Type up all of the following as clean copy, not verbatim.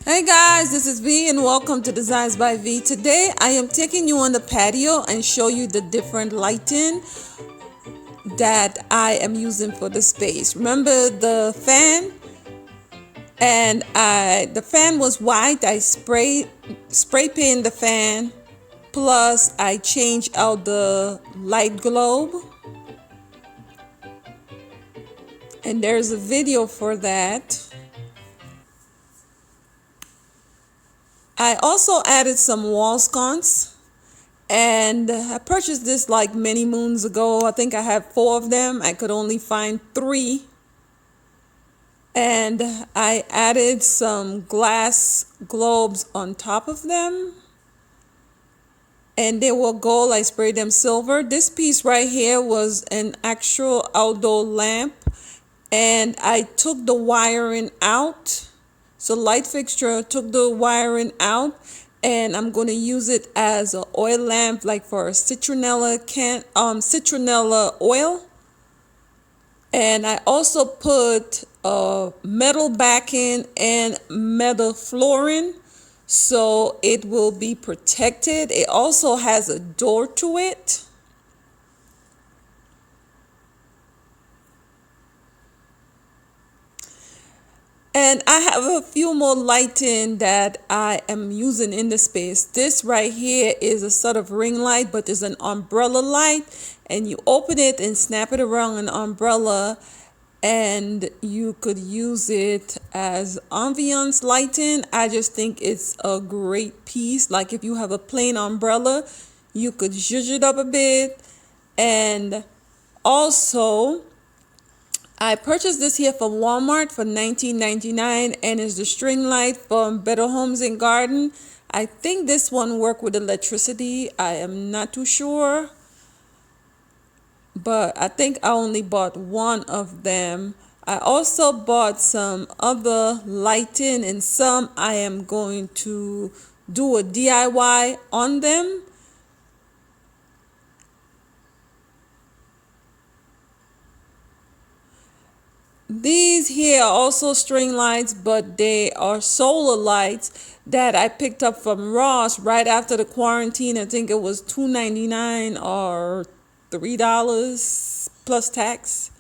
Hey guys, this is V and welcome to Designs by V. Today I am taking you on the patio and show you the different lighting that I am using for the space. Remember the fan? The fan was white. I spray paint the fan. Plus I changed out the light globe. And there's a video for that. I also added some wall sconce. And I purchased this like many moons ago. I think I have 4 of them. I could only find 3. And I added some glass globes on top of them. And they were gold. I sprayed them silver. This piece right here was an actual outdoor lamp. And I took the wiring out. So light fixture, took the wiring out. And I'm going to use it as an oil lamp, like for a citronella oil. And I also put metal backing and metal flooring, so it will be protected. It also has a door to it. And I have a few more lighting that I am using in the space. This right here is a sort of ring light, but it's an umbrella light. And you open it and snap it around an umbrella. And you could use it as ambiance lighting. I just think it's a great piece. Like if you have a plain umbrella, you could zhuzh it up a bit. And also, I purchased this here from Walmart for $19.99 and it's the string light from Better Homes and Garden. I think this one worked with electricity. I am not too sure, but I think I only bought one of them. I also bought some other lighting and some I am going to do a DIY on them. These here are also string lights, but they are solar lights that I picked up from Ross right after the quarantine. I think it was $2.99 or $3 plus tax.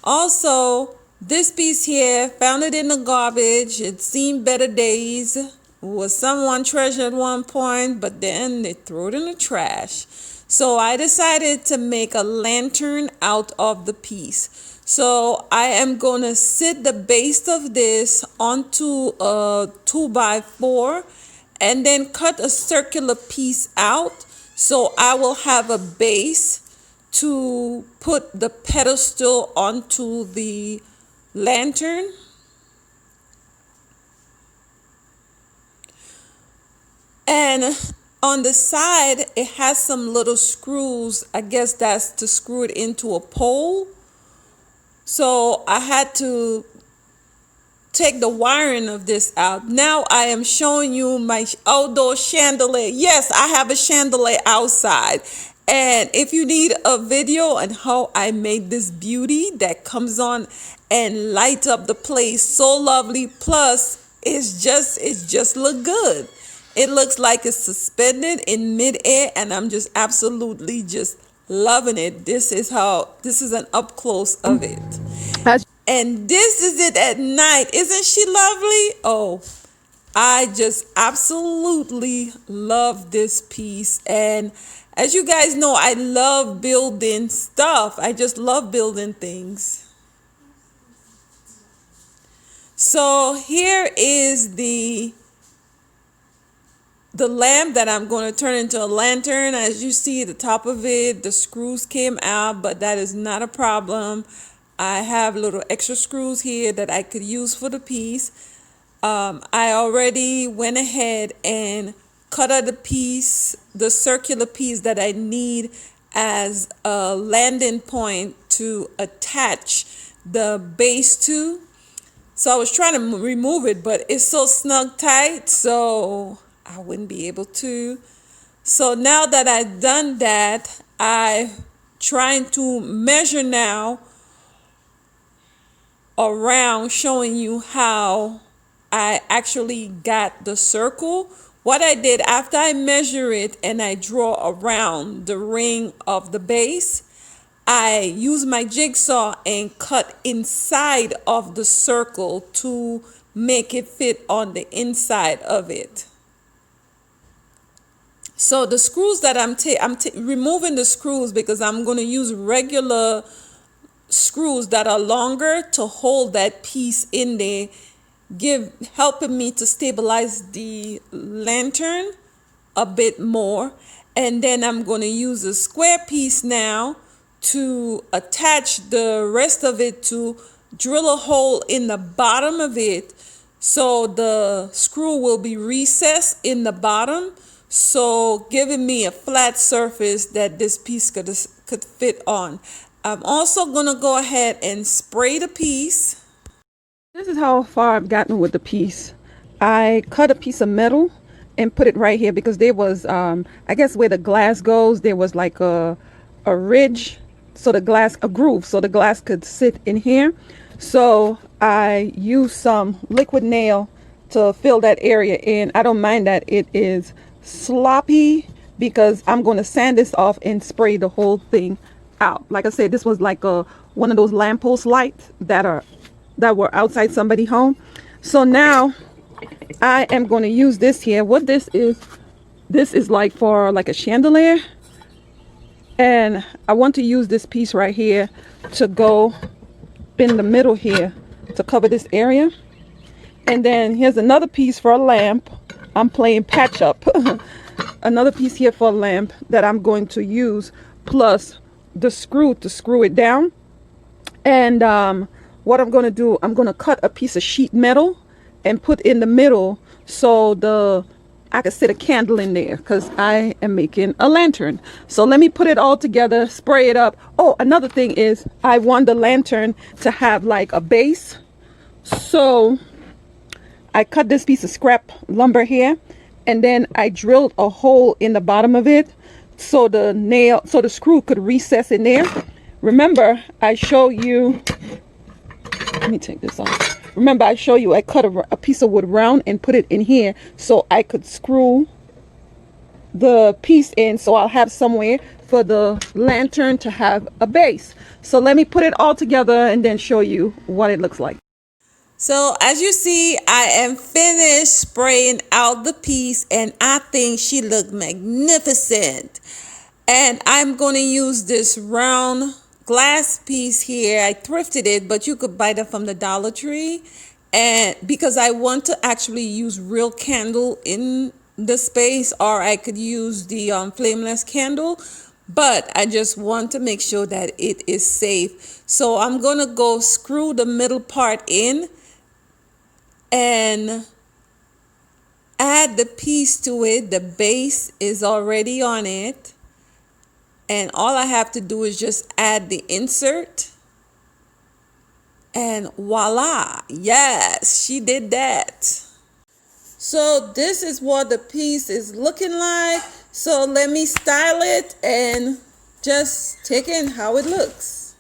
Also, this piece here, found it in the garbage. It seen better days. Was someone treasure at one point, but then they threw it in the trash. So I decided to make a lantern out of the piece. So I am going to sit the base of this onto a 2x4 and then cut a circular piece out. So I will have a base to put the pedestal onto the lantern. And on the side, it has some little screws. I guess that's to screw it into a pole. So I had to take the wiring of this out. Now I am showing you my outdoor chandelier. Yes, I have a chandelier outside. And if you need a video on how I made this beauty that comes on and lights up the place so lovely, plus it's just look good. It looks like it's suspended in midair and I'm just absolutely just loving it. This is an up close of it. And this is it at night. Isn't she lovely? Oh, I just absolutely love this piece. And as you guys know, I love building stuff. I just love building things. So here is the lamp that I'm going to turn into a lantern. As you see, the top of it, the screws came out, but that is not a problem. I have little extra screws here that I could use for the piece. I already went ahead and cut out the circular piece that I need as a landing point to attach the base to. So I was trying to remove it, but it's so snug tight, so I wouldn't be able to. So now that I've done that, I'm trying to measure now around, showing you how I actually got the circle, what I did after I measure it and I draw around the ring of the base, I use my jigsaw and cut inside of the circle to make it fit on the inside of it. So the screws that I'm removing the screws because I'm going to use regular screws that are longer to hold that piece in there, helping me to stabilize the lantern a bit more. And then I'm going to use a square piece now to attach the rest of it, to drill a hole in the bottom of it so the screw will be recessed in the bottom, so giving me a flat surface that this piece could fit on. I'm also going to go ahead and spray the piece. This is how far I've gotten with the piece. I cut a piece of metal and put it right here because there was, I guess where the glass goes, there was like a ridge, so the glass, a groove, so the glass could sit in here. So I used some liquid nail to fill that area in. I don't mind that it is sloppy because I'm going to sand this off and spray the whole thing out. Like I said, this was like one of those lamppost lights that were outside somebody's home. So now I am going to use this here. What this is like for like a chandelier, and I want to use this piece right here to go in the middle here to cover this area. And then here's another piece for a lamp. I'm playing patch up. Another piece here for a lamp that I'm going to use, plus the screw to screw it down. And what I'm going to do, I'm going to cut a piece of sheet metal and put in the middle so I could sit a candle in there because I am making a lantern. So let me put it all together, spray it up. Oh, another thing is I want the lantern to have like a base. So I cut this piece of scrap lumber here, and then I drilled a hole in the bottom of it so the screw could recess in there. Remember, I show you, let me take this off. Remember, I show you I cut a piece of wood round and put it in here so I could screw the piece in, so I'll have somewhere for the lantern to have a base. So let me put it all together and then show you what it looks like. So as you see, I am finished spraying out the piece and I think she looked magnificent. And I'm going to use this round glass piece here. I thrifted it, but you could buy that from the Dollar Tree. And because I want to actually use real candle in the space, or I could use the flameless candle, but I just want to make sure that it is safe. So I'm going to go screw the middle part in and add the piece to it. The base is already on it. And all I have to do is just add the insert. And voila. Yes, she did that. So this is what the piece is looking like. So let me style it and just take in how it looks.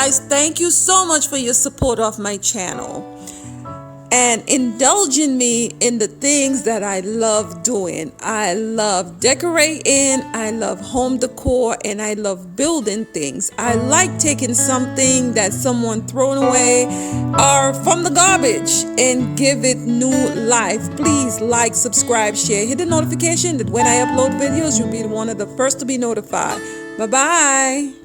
guys, thank you so much for your support of my channel and indulging me in the things that I love doing. I love decorating, I love home decor, and I love building things. I like taking something that someone thrown away or from the garbage and give it new life. Please like, subscribe, share, hit the notification that when I upload videos, you'll be one of the first to be notified. Bye-bye.